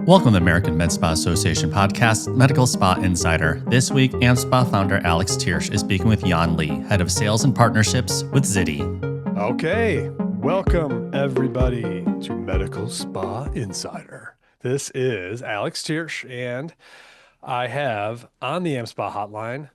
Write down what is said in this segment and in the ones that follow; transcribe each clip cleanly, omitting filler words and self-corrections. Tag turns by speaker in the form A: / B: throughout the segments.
A: Welcome to the American Med Spa Association podcast, Medical Spa Insider. This week, AmSpa founder Alex Tiersch is speaking with Jan Lee, head of sales and partnerships with Zidy.
B: Okay, welcome everybody to Medical Spa Insider. This is Alex Tiersch, and I have on the AmSpa hotline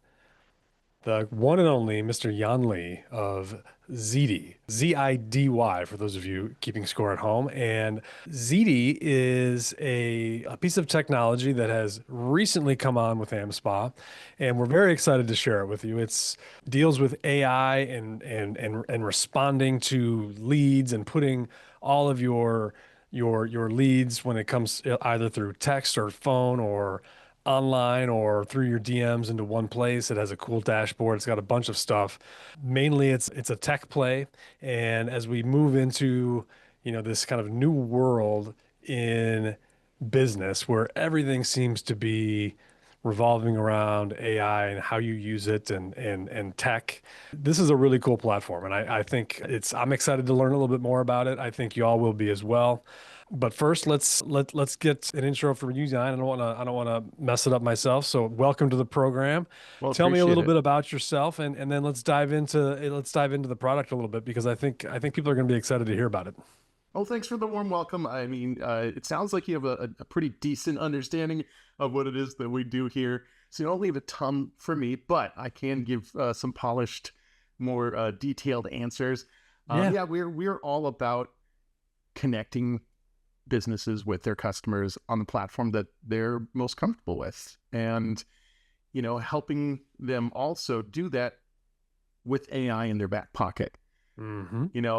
B: the one and only Mr. Jan Lee of Zidy, Zidy, for those of you keeping score at home. And Zidy is a piece of technology that has recently come on with AmSpa, and we're very excited to share it with you. It's deals with AI and responding to leads and putting all of your leads when it comes either through text or phone or online or through your DMs into one place. It has a cool dashboard. It's got a bunch of stuff. Mainly it's a tech play. And as we move into, this kind of new world in business where everything seems to be revolving around AI and how you use it and tech. This is a really cool platform. And I think I'm excited to learn a little bit more about it. I think you all will be as well. But first, let's get an intro from you, Zion. I don't wanna mess it up myself. So welcome to the program.
C: Well,
B: Tell me a little
C: appreciate
B: bit about yourself, and then let's dive into the product a little bit, because I think people are going to be excited to hear about it.
C: Oh, thanks for the warm welcome. I mean, it sounds like you have a pretty decent understanding of what it is that we do here. So you don't leave a ton for me, but I can give some polished, more detailed answers.
B: Yeah.
C: We're all about connecting businesses with their customers on the platform that they're most comfortable with, and helping them also do that with AI in their back pocket.
B: Mm-hmm.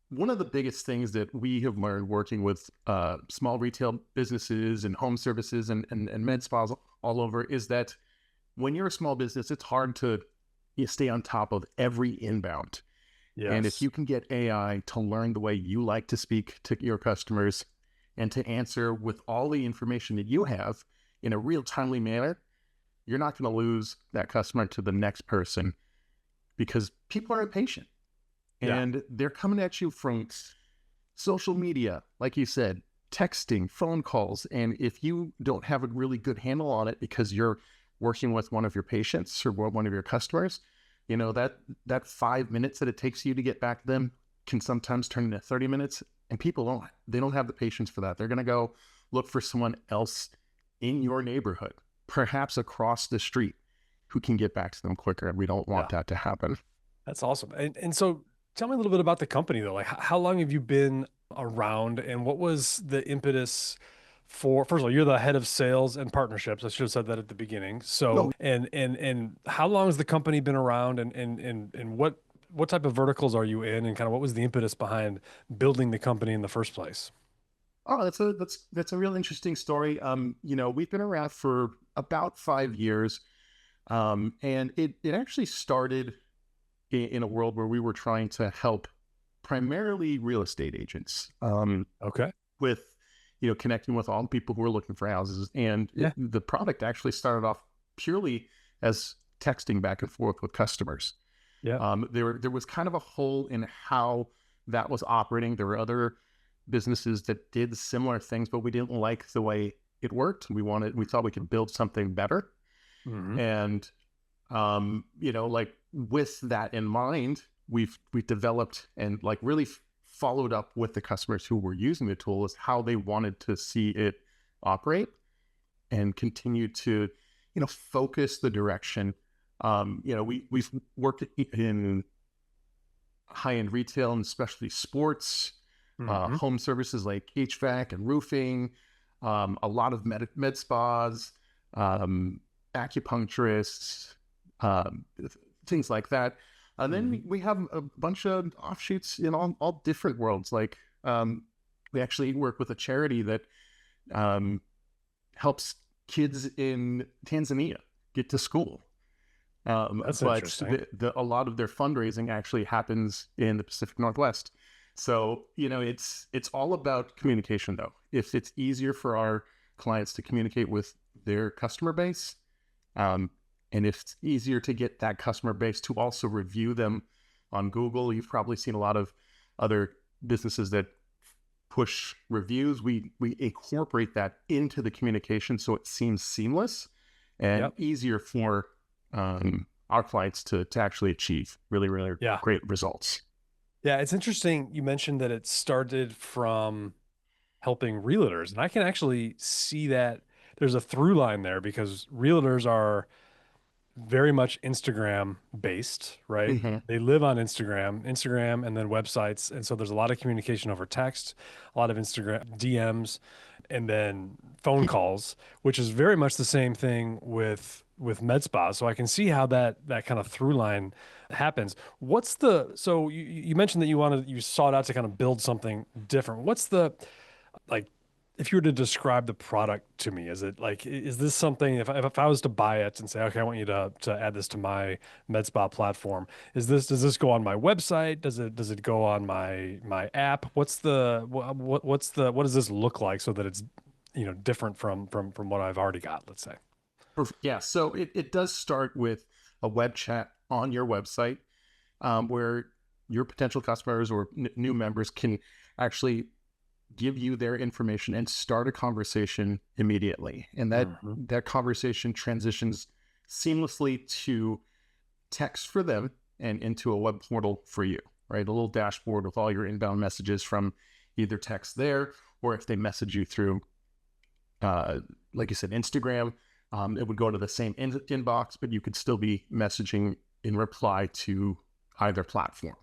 C: One of the biggest things that we have learned working with small retail businesses and home services and med spas all over is that when you're a small business, it's hard to stay on top of every inbound.
B: Yes.
C: And if you can get AI to learn the way you like to speak to your customers and to answer with all the information that you have in a real timely manner, you're not going to lose that customer to the next person, because people are impatient. And they're coming at you from social media, like you said, texting, phone calls. And if you don't have a really good handle on it because you're working with one of your patients or one of your customers, that 5 minutes that it takes you to get back to them can sometimes turn into 30 minutes. And people don't have the patience for that. They're going to go look for someone else in your neighborhood, perhaps across the street, who can get back to them quicker. And we don't want that to happen.
B: That's awesome. And so tell me a little bit about the company, though. Like, how long have you been around, and what was the impetus for, first of all, you're the head of sales and partnerships. I should have said that at the beginning. So, and how long has the company been around, and what type of verticals are you in, and kind of what was the impetus behind building the company in the first place?
C: Oh, that's a real interesting story. We've been around for about 5 years. And it actually started in a world where we were trying to help primarily real estate agents. With, connecting with all the people who are looking for houses. And the product actually started off purely as texting back and forth with customers.
B: Yeah.
C: There was kind of a hole in how that was operating. There were other businesses that did similar things, but we didn't like the way it worked. We thought we could build something better.
B: Mm-hmm.
C: And, with that in mind, we've developed and really followed up with the customers who were using the tool as how they wanted to see it operate, and continue to, focus the direction. We've worked in high-end retail and especially sports, home services like HVAC and roofing, a lot of med spas, acupuncturists, things like that. And then we have a bunch of offshoots in all different worlds. Like we actually work with a charity that helps kids in Tanzania get to school.
B: That's interesting.
C: A lot of their fundraising actually happens in the Pacific Northwest. So, it's all about communication, though. If it's easier for our clients to communicate with their customer base, and if it's easier to get that customer base to also review them on Google, you've probably seen a lot of other businesses that push reviews, we incorporate that into the communication so it seems seamless and easier for our clients to actually achieve really, really great results.
B: Yeah, it's interesting. You mentioned that it started from helping realtors, and I can actually see that there's a through line there because realtors are very much Instagram based, right?
C: Mm-hmm.
B: They live on Instagram and then websites. And so there's a lot of communication over text, a lot of Instagram DMs, and then phone calls, which is very much the same thing with med spa. So I can see how that kind of through line happens. So you mentioned that you sought out to kind of build something different. What's the like if you were to describe the product to me, is it like, is this something, if I was to buy it and say, okay, I want you to add this to my med spa platform, does this go on my website? Does it go on my app? What does this look like so that it's, different from what I've already got, let's say?
C: Perfect. Yeah. So it does start with a web chat on your website where your potential customers or new members can actually give you their information and start a conversation immediately. And that conversation transitions seamlessly to text for them and into a web portal for you, right? A little dashboard with all your inbound messages from either text there, or if they message you through, like you said, Instagram, it would go to the same inbox, but you could still be messaging in reply to either platform.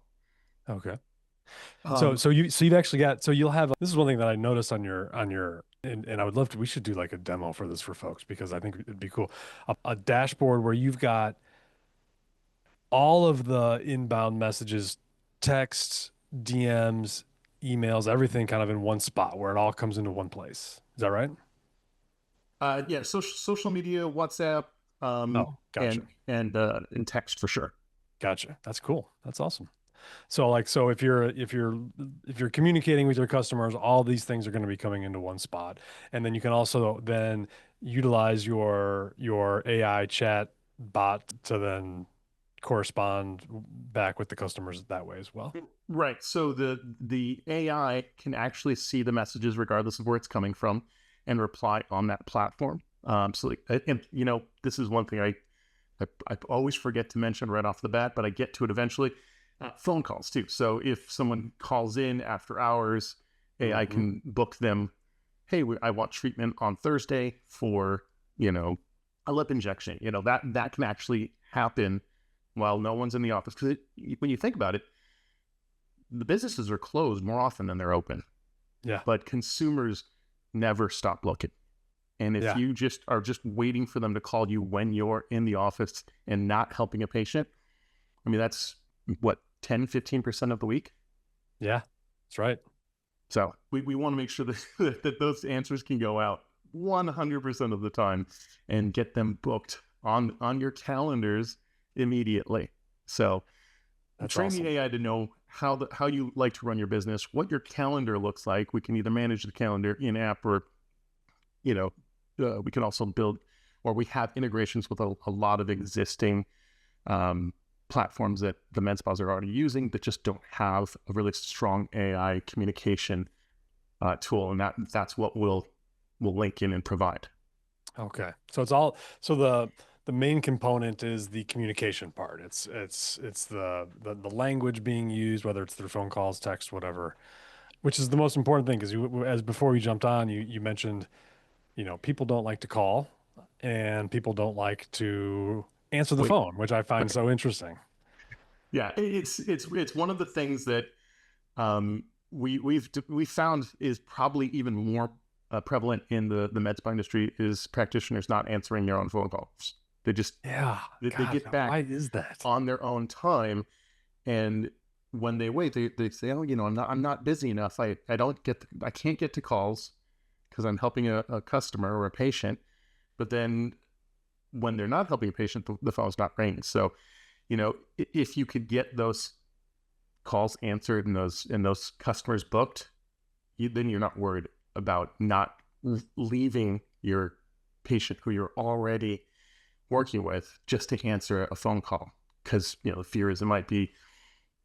B: Okay. So you've actually got, so you'll have, this is one thing that I noticed on and I would love to, we should do like a demo for this for folks because I think it'd be cool. A dashboard where you've got all of the inbound messages, texts, DMs, emails, everything kind of in one spot where it all comes into one place. Is that right?
C: Yeah, social media, WhatsApp,
B: Gotcha.
C: and text for sure.
B: Gotcha. That's cool. That's awesome. So if you're communicating with your customers, all these things are going to be coming into one spot. And then you can also then utilize your AI chat bot to then correspond back with the customers that way as well.
C: Right. So the AI can actually see the messages regardless of where it's coming from and reply on that platform. This is one thing I always forget to mention right off the bat, but I get to it eventually. Phone calls too. So if someone calls in after hours, AI can book them. Hey, I want treatment on Thursday for, a lip injection. That can actually happen while no one's in the office. Because when you think about it, the businesses are closed more often than they're open.
B: Yeah.
C: But consumers never stop looking. And if you are just waiting for them to call you when you're in the office and not helping a patient, I mean, that's what, 10, 15% of the week?
B: Yeah, that's right.
C: So we want to make sure that those answers can go out 100% of the time and get them booked on your calendars immediately. So train the AI to know how you like to run your business, what your calendar looks like. We can either manage the calendar in app or, we can also build, or we have integrations with a lot of existing platforms that the med spas are already using that just don't have a really strong AI communication tool, and that's what we'll link in and provide.
B: Okay, so the main component is the communication part. It's the language being used, whether it's through phone calls, text, whatever, which is the most important thing because as before we jumped on, you mentioned, people don't like to call and people don't like to answer the phone, which I find so interesting.
C: Yeah, it's one of the things that we found is probably even more prevalent in the med spa industry is practitioners not answering their own phone calls. They just they get back
B: why is that?
C: on their own time, and when they wait, they say, oh, I'm not busy enough. I can't get to calls because I'm helping a customer or a patient. But then when they're not helping a patient, the phone's not ringing. So, if you could get those calls answered and those customers booked, then you're not worried about not leaving your patient who you're already working with just to answer a phone call. Because, the fear is it might be,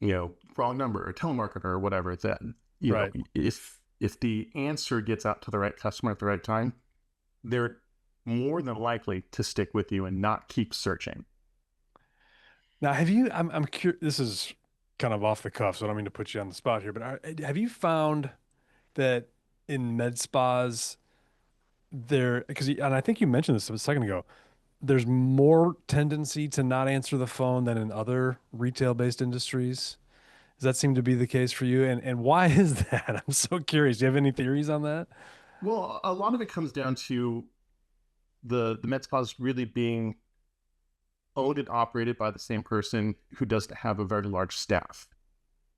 C: wrong number or telemarketer or whatever that,
B: Right.
C: if if the answer gets out to the right customer at the right time, they're more than likely to stick with you and not keep searching.
B: Now, have you, I'm curious, this is kind of off the cuff, so I don't mean to put you on the spot here, but have you found that in med spas, and I think you mentioned this a second ago, there's more tendency to not answer the phone than in other retail-based industries? Does that seem to be the case for you? And why is that? I'm so curious. Do you have any theories on that?
C: Well, a lot of it comes down to the med spas really being owned and operated by the same person who doesn't have a very large staff,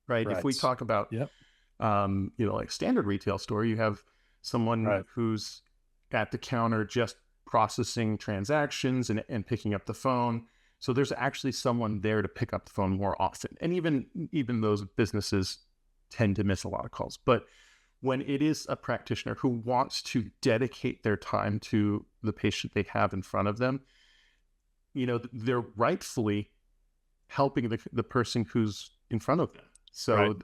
C: right? If we
B: Right.
C: talk about,
B: Yep.
C: like standard retail store, you have someone
B: Right.
C: who's at the counter just processing transactions and picking up the phone. So there's actually someone there to pick up the phone more often. And even those businesses tend to miss a lot of calls. But when it is a practitioner who wants to dedicate their time to the patient they have in front of them, they're rightfully helping the person who's in front of them.
B: Right.
C: So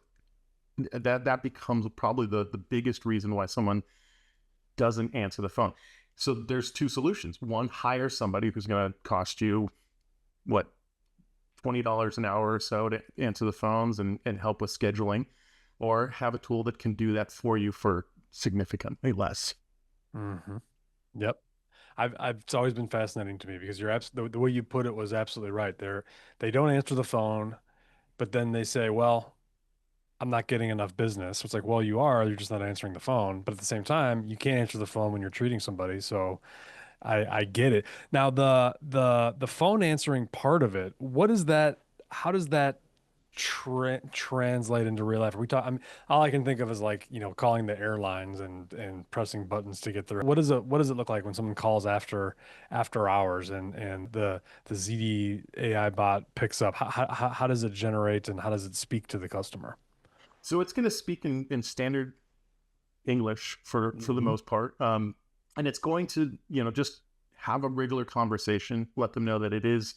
C: that becomes probably the biggest reason why someone doesn't answer the phone. So there's two solutions. One, hire somebody who's going to cost you what, $20 an hour or so to answer the phones and help with scheduling, or have a tool that can do that for you for significantly less.
B: Hmm. Yep. It's always been fascinating to me because the way you put it was absolutely right. They don't answer the phone, but then they say, well, I'm not getting enough business. So it's like, well, you're just not answering the phone. But at the same time, you can't answer the phone when you're treating somebody. So I get it. Now the phone answering part of it, what is that? How does that translate into real life? I mean, all I can think of is like, calling the airlines and pressing buttons to get through. What does it look like when someone calls after hours and the Zidy AI bot picks up? How does it generate and how does it speak to the customer?
C: So it's going to speak in standard English for the
B: Hmm.
C: most part. And it's going to, just have a regular conversation, let them know that it is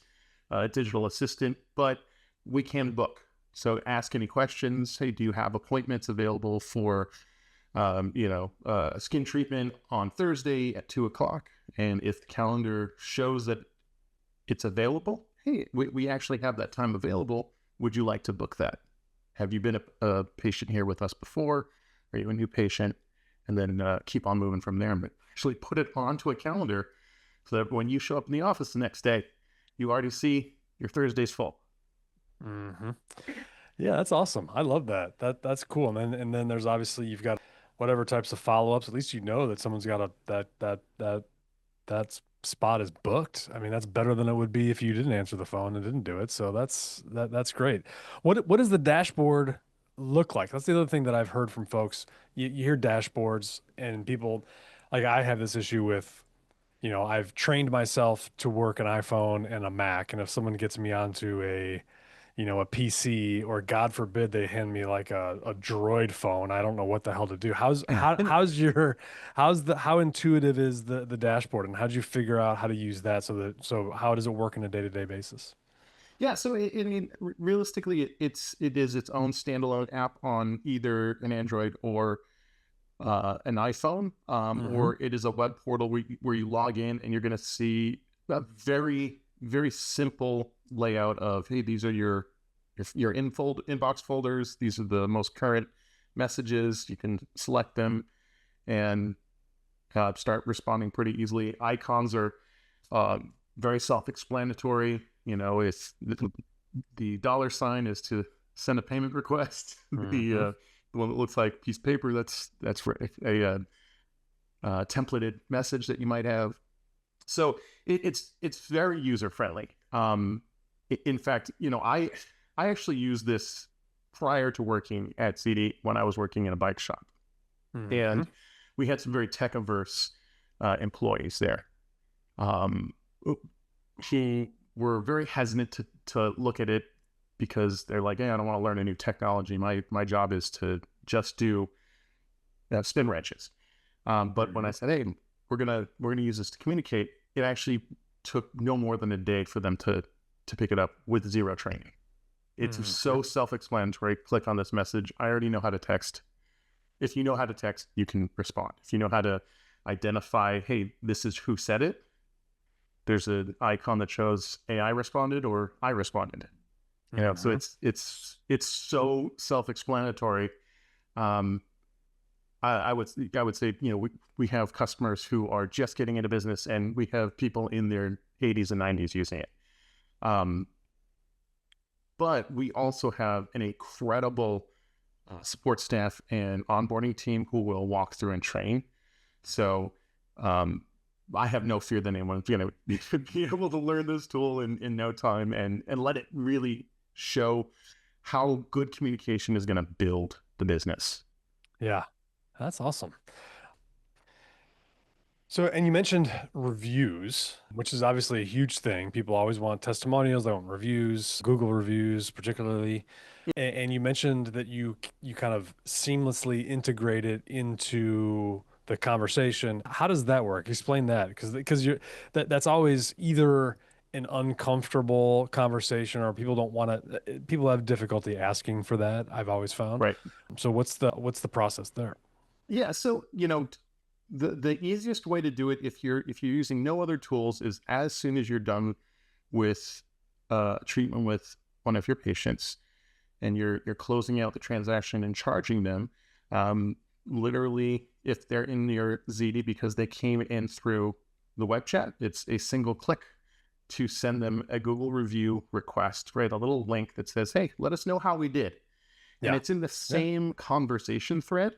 C: a digital assistant, but we can book. So ask any questions. Hey, do you have appointments available for, a skin treatment on Thursday at 2 o'clock? And if the calendar shows that it's available, hey, we actually have that time available. Would you like to book that? Have you been a patient here with us before? Are you a new patient? And then keep on moving from there. But actually put it onto a calendar so that when you show up in the office the next day, you already see your Thursday's full.
B: Hmm. Yeah, that's awesome. I love that. That's cool. And then there's obviously you've got whatever types of follow-ups. At least you know that someone's got that spot is booked. I mean, that's better than it would be if you didn't answer the phone and didn't do it. So that's great. What does the dashboard look like? That's the other thing that I've heard from folks. You hear dashboards and people like I have this issue with, I've trained myself to work an iPhone and a Mac, and if someone gets me onto a PC, or God forbid they hand me like a Droid phone, I don't know what the hell to do.
C: And
B: How intuitive is the dashboard, and how'd you figure out how to use that so how does it work on a day-to-day basis?
C: yeah, so I mean, realistically, it is its own standalone app on either an Android or an iPhone,
B: Hmm.
C: or it is a web portal where you log in and you're going to see a very, very simple layout of, hey, these are your inbox folders. These are the most current messages. You can select them and start responding pretty easily. Icons are uh, very self-explanatory. It's the dollar sign is to send a payment request.
B: Hmm.
C: The one that looks like a piece of paper, that's for a templated message that you might have. So it's very user friendly. In fact, I actually used this prior to working at Zidy when I was working in a bike shop,
B: Hmm.
C: and we had some very tech averse employees there. Um, who were very hesitant to look at it because they're like, hey, I don't want to learn a new technology. My job is to just do spin wrenches. But when I
B: Hmm.
C: said, hey, we're gonna use this to communicate, it actually took no more than a day for them to pick it up with zero training. It's
B: Hmm.
C: so self-explanatory. Click on this message. I already know how to text. If you know how to text, you can respond. If you know how to identify, hey, this is who said it, there's an icon that shows AI responded or I responded. So it's so self-explanatory. Um, I would say, we have customers who are just getting into business, and we have people in their 80s and 90s using it. But we also have an incredible support staff and onboarding team who will walk through and train. So I have no fear that anyone's going to be able to learn this tool in no time and let it really show how good communication is going to build the business.
B: Yeah, that's awesome. So, and you mentioned reviews, which is obviously a huge thing. People always want testimonials, they want reviews, Google reviews, particularly. And you mentioned that you kind of seamlessly integrate it into the conversation. How does that work? Explain that, because that's always either an uncomfortable conversation or people don't want to. People have difficulty asking for that. I've always found.
C: Right.
B: So what's the process there?
C: Yeah. So, the easiest way to do it if you're using no other tools is as soon as you're done with treatment with one of your patients and you're closing out the transaction and charging them, literally, if they're in your Zidy because they came in through the web chat, it's a single click to send them a Google review request, right? A little link that says, hey, let us know how we did. And it's in the same conversation thread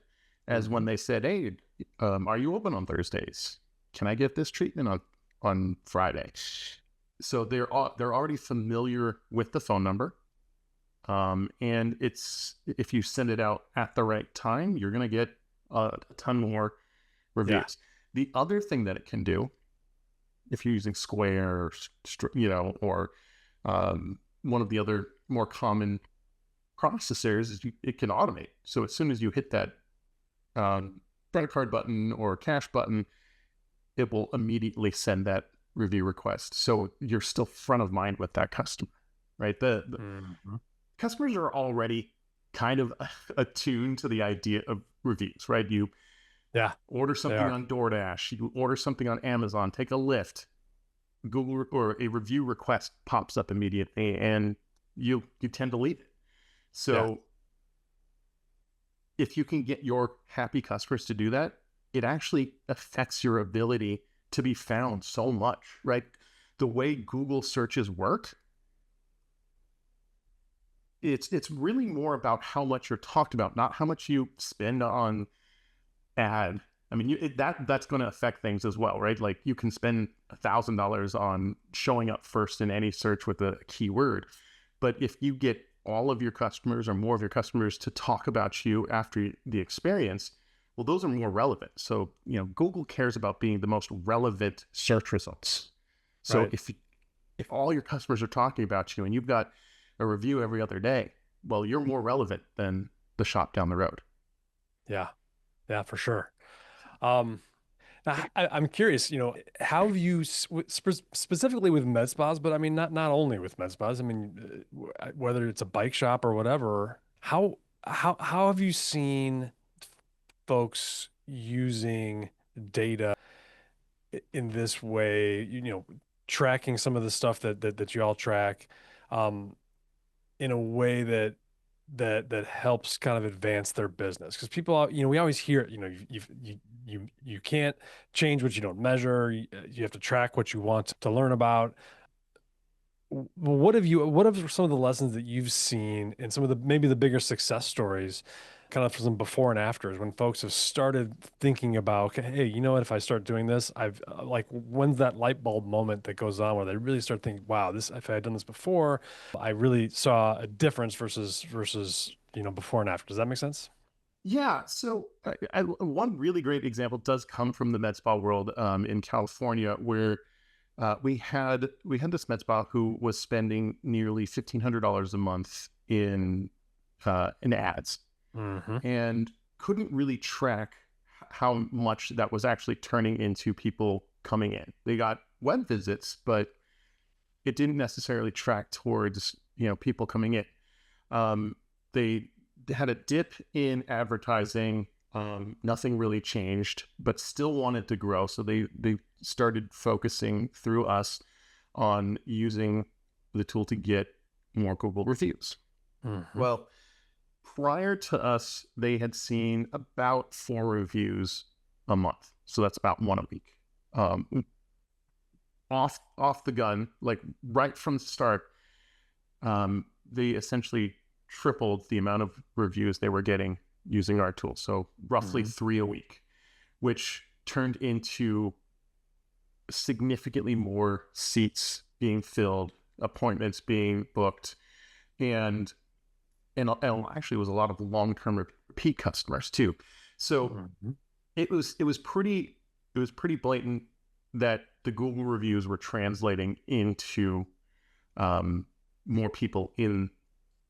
C: as when they said, hey, are you open on Thursdays? Can I get this treatment on Friday? So they're already familiar with the phone number. And if you send it out at the right time, you're going to get a ton more reviews. The other thing that it can do, if you're using Square, or one of the other more common processors, is it can automate. So as soon as you hit that credit card button or cash button, it will immediately send that review request. So you're still front of mind with that customer, right? The customers are already kind of attuned to the idea of reviews, right? You order something on DoorDash, you order something on Amazon, take a Lyft, Google or a review request pops up immediately, and you tend to leave it. So if you can get your happy customers to do that, it actually affects your ability to be found so much, right? The way Google searches work, it's really more about how much you're talked about, not how much you spend on ad. I mean, that's going to affect things as well, right? Like you can spend $1,000 on showing up first in any search with a keyword, but if you get all of your customers or more of your customers to talk about you after the experience, well, those are more relevant. So, Google cares about being the most relevant search results. So if all your customers are talking about you and you've got a review every other day, well, you're more relevant than the shop down the road.
B: Yeah, for sure. Now, I'm curious, how have you specifically with med spas, but I mean, not only with med spas. I mean, whether it's a bike shop or whatever, how have you seen folks using data in this way? Tracking some of the stuff that you all track, in a way that helps kind of advance their business, because people, we always hear it, you can't change what you don't measure. You have to track what you want to learn about. What are some of the lessons that you've seen and some of the maybe the bigger success stories, kind of some before and afters, when folks have started thinking about, okay, hey, you know what, if I start doing this, I've like, when's that light bulb moment that goes on where they really start thinking, wow, this, if I had done this before, I really saw a difference versus before and after. Does that make sense?
C: Yeah. So one really great example does come from the med spa world in California, where we had this med spa who was spending nearly $1,500 a month in ads, and couldn't really track how much that was actually turning into people coming in. They got web visits, but it didn't necessarily track towards people coming in. They had a dip in advertising Nothing really changed, but still wanted to grow. So they started focusing through us on using the tool to get more Google reviews.
B: Mm-hmm.
C: Well, prior to us, they had seen about 4 reviews a month. So that's about one a week. Off the gun, like right from the start, they essentially tripled the amount of reviews they were getting using our tool. So roughly 3 a week, which turned into significantly more seats being filled, appointments being booked, and actually it was a lot of long-term repeat customers too. So it was pretty blatant that the Google reviews were translating into more people in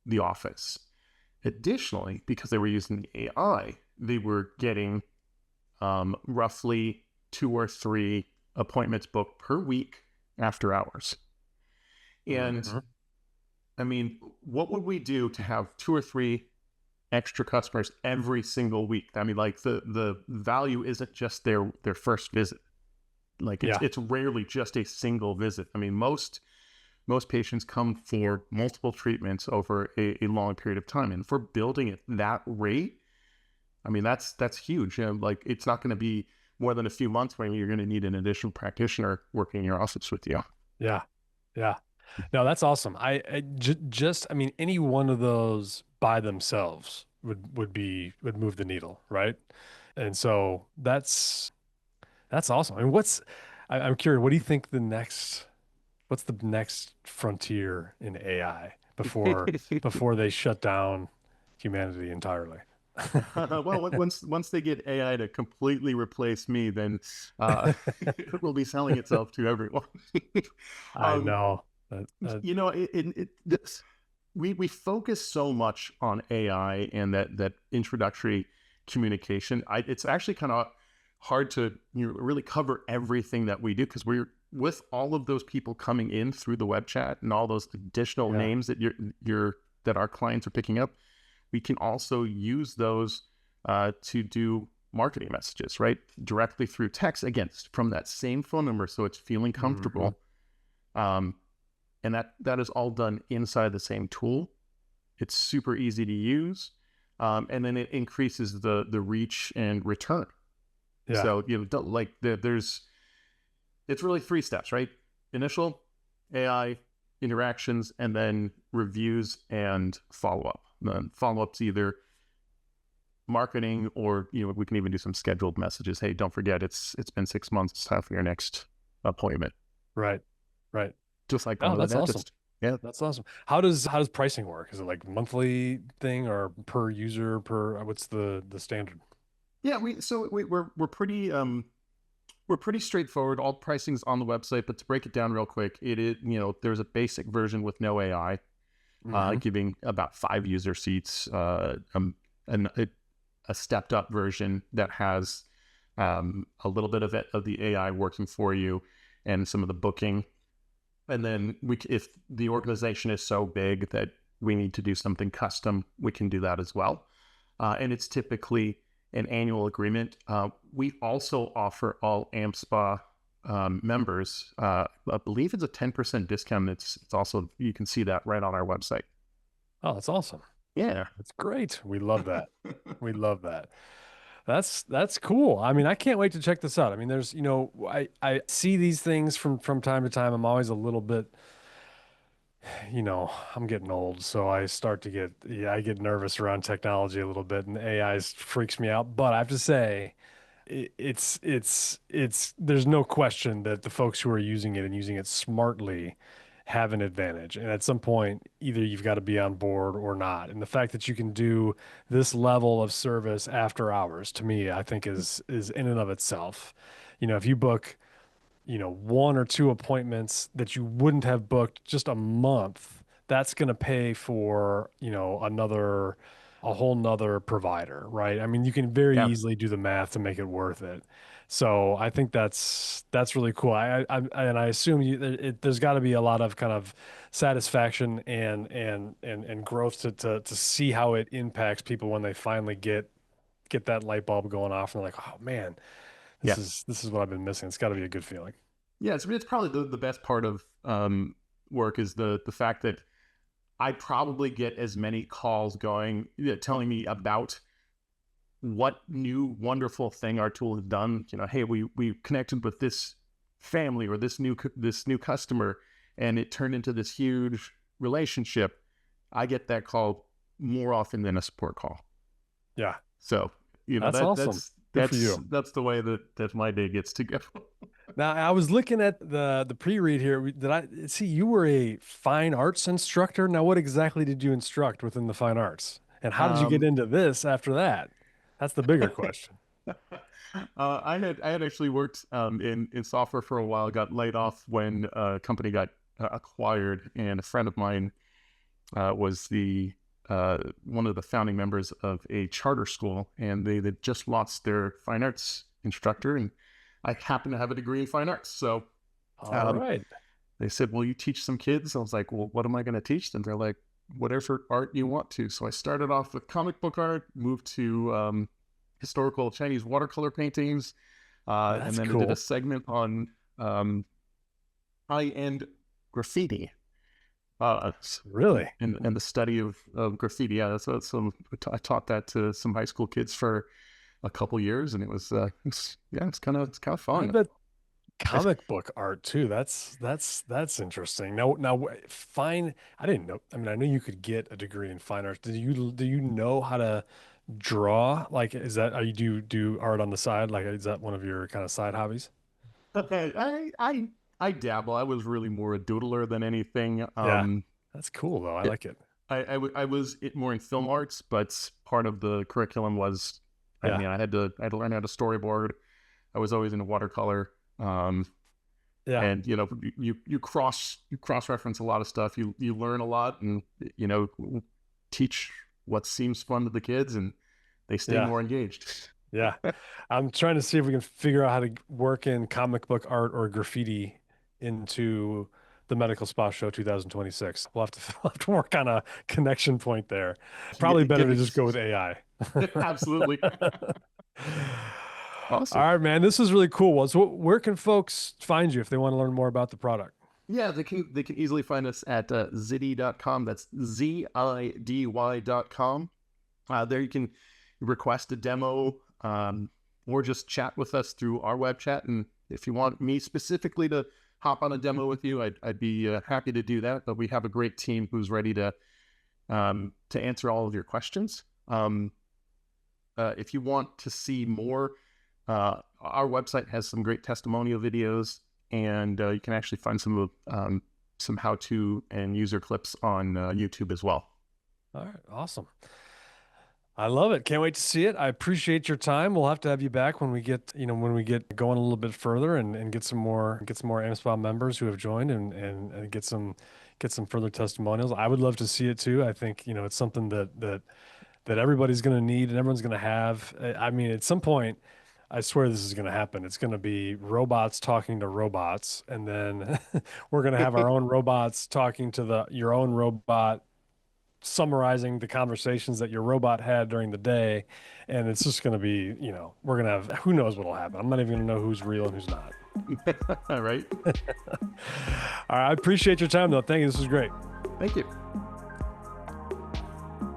C: the office. Additionally, because they were using the AI, they were getting roughly 2 or 3 appointments booked per week after hours. And I mean, what would we do to have 2 or 3 extra customers every single week? I mean, like the value isn't just their first visit. Like it's rarely just a single visit. I mean, most patients come for multiple treatments over a long period of time, and if we're building at that rate, I mean that's huge. Like it's not going to be more than a few months when you're going to need an additional practitioner working in your office with you.
B: Yeah. Yeah. No, that's awesome. I mean, any one of those by themselves would move the needle, right? And so that's awesome. I mean, I'm curious, what do you think what's the next frontier in AI before they shut down humanity entirely?
C: Well, once they get AI to completely replace me, then it will be selling itself to everyone.
B: I
C: um,
B: know
C: we focus so much on AI and that introductory communication. It's actually kind of hard to really cover everything that we do, because we're with all of those people coming in through the web chat and all those additional names that that our clients are picking up. We can also use those to do marketing messages, right? Directly through text, again, from that same phone number. So it's feeling comfortable. And that is all done inside the same tool. It's super easy to use. And then it increases the reach and return.
B: Yeah.
C: So, it's really 3 steps, right? Initial AI interactions, and then reviews and follow-up. Then follow-up's either marketing, or we can even do some scheduled messages. Hey, don't forget, it's been 6 months. It's time for your next appointment.
B: Right.
C: Just like
B: Oh,
C: going to
B: that's
C: the
B: awesome.
C: dentist. Yeah.
B: That's awesome. How does pricing work? Is it like monthly thing or per user what's the standard?
C: Yeah, we're pretty straightforward. All pricing's on the website, but to break it down real quick, it is, there's a basic version with no AI, giving about 5 user seats, and a stepped up version that has a little bit of the AI working for you and some of the booking. And then if the organization is so big that we need to do something custom, we can do that as well. And it's typically an annual agreement. We also offer all AmpSpa members, I believe it's a 10% discount. It's also, you can see that right on our website.
B: Oh, that's awesome.
C: Yeah.
B: That's great. We love that. We love that. That's cool. I mean, I can't wait to check this out. I mean, there's, I see these things from time to time. I'm always a little bit, I'm getting old, so I get nervous around technology a little bit, and AI freaks me out. But I have to say, there's no question that the folks who are using it and using it smartly have an advantage. And at some point, either you've got to be on board or not. And the fact that you can do this level of service after hours, to me, I think is in and of itself. If you book, 1 or 2 appointments that you wouldn't have booked just a month, that's going to pay for, a whole nother provider, right? I mean, you can very
C: Yeah.
B: easily do the math to make it worth it. So I think that's really cool. And I assume there's got to be a lot of kind of satisfaction and growth to see how it impacts people when they finally get get that light bulb going off and they're like, oh man,
C: Yeah.
B: this is what I've been missing. It's got to be a good feeling.
C: Yeah, it's probably the best part of work is the fact that I probably get as many calls going, telling me about what new wonderful thing our tool has done. Hey, we connected with this family or this new customer, and it turned into this huge relationship. I get that call more often than a support call.
B: Yeah.
C: So
B: that's awesome.
C: That's the way that my day gets to go.
B: Now, I was looking at the pre-read here. Did I see you were a fine arts instructor? Now, what exactly did you instruct within the fine arts? And how did you get into this after that? That's the bigger question.
C: I had actually worked in software for a while, got laid off when a company got acquired, and a friend of mine was one of the founding members of a charter school, and they just lost their fine arts instructor, and I happen to have a degree in fine arts. So
B: all right.
C: They said, will you teach some kids? I was like, well, what am I going to teach them? They're like, whatever art you want to. So I started off with comic book art, moved to historical Chinese watercolor paintings, and then
B: cool.
C: I did a segment on high-end graffiti.
B: Really?
C: And the study of graffiti. Yeah, I taught that to some high school kids for a couple years, and it's kind of fun.
B: But comic book art too. That's interesting. Now, fine. I didn't know. I mean, I know you could get a degree in fine arts. Do you know how to draw? Like, are you do art on the side? Like, is that one of your kind of side hobbies?
C: I dabble. I was really more a doodler than anything.
B: That's cool though. I like it.
C: I was more in film arts, but part of the curriculum was, I mean, I had to learn how to storyboard. I was always into watercolor. And you cross reference a lot of stuff. You learn a lot, and teach what seems fun to the kids, and they stay more engaged.
B: Yeah. I'm trying to see if we can figure out how to work in comic book art or graffiti into the Medical Spa Show 2026. We'll have to work on a connection point there. Probably better to just go with AI.
C: Absolutely. Awesome.
B: All right, man. This is really cool. Well, so where can folks find you if they want to learn more about the product?
C: Yeah, they can easily find us at Zidy.com. That's ZIDY.com. There you can request a demo or just chat with us through our web chat. And if you want me specifically to hop on a demo with you, I'd be happy to do that. But we have a great team who's ready to answer all of your questions. If you want to see more, our website has some great testimonial videos, and you can actually find some how-to and user clips on YouTube as well.
B: All right, awesome. I love it. Can't wait to see it. I appreciate your time. We'll have to have you back when we get going a little bit further and get some more AmSpa members who have joined and get some further testimonials. I would love to see it too. I think it's something that everybody's going to need and everyone's going to have. I mean, at some point, I swear this is going to happen. It's going to be robots talking to robots, and then we're going to have our own robots talking to your own robot, summarizing the conversations that your robot had during the day. And it's just going to be, we're going to have, who knows what'll happen. I'm not even going to know who's real and who's not.
C: All right.
B: All right. I appreciate your time though. Thank you. This was great.
C: Thank you.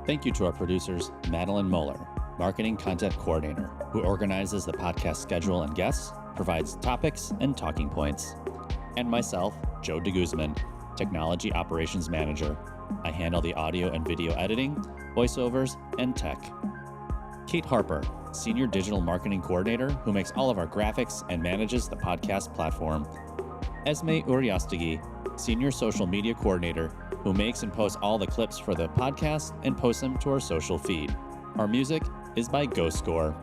A: Thank you to our producers, Madeline Moeller, Marketing Content Coordinator, who organizes the podcast schedule and guests, provides topics and talking points, and myself, Joe DeGuzman, Technology Operations Manager. I handle the audio and video editing, voiceovers, and tech. Kate Harper, Senior Digital Marketing Coordinator, who makes all of our graphics and manages the podcast platform. Esme Uriastegi, Senior Social Media Coordinator, who makes and posts all the clips for the podcast and posts them to our social feed. Our music is by Ghost Score.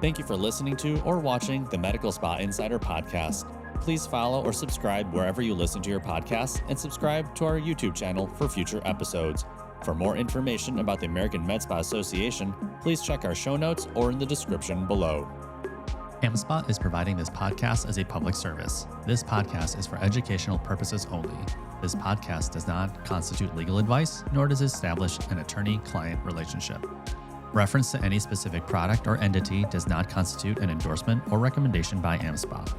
A: Thank you for listening to or watching the Medical Spa Insider podcast. Please follow or subscribe wherever you listen to your podcasts, and subscribe to our YouTube channel for future episodes. For more information about the American Med Spa Association, please check our show notes or in the description below. AmSpa is providing this podcast as a public service. This podcast is for educational purposes only. This podcast does not constitute legal advice, nor does it establish an attorney-client relationship. Reference to any specific product or entity does not constitute an endorsement or recommendation by AmSpa.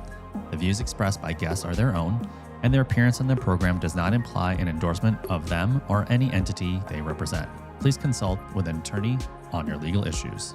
A: The views expressed by guests are their own, and their appearance on the program does not imply an endorsement of them or any entity they represent. Please consult with an attorney on your legal issues.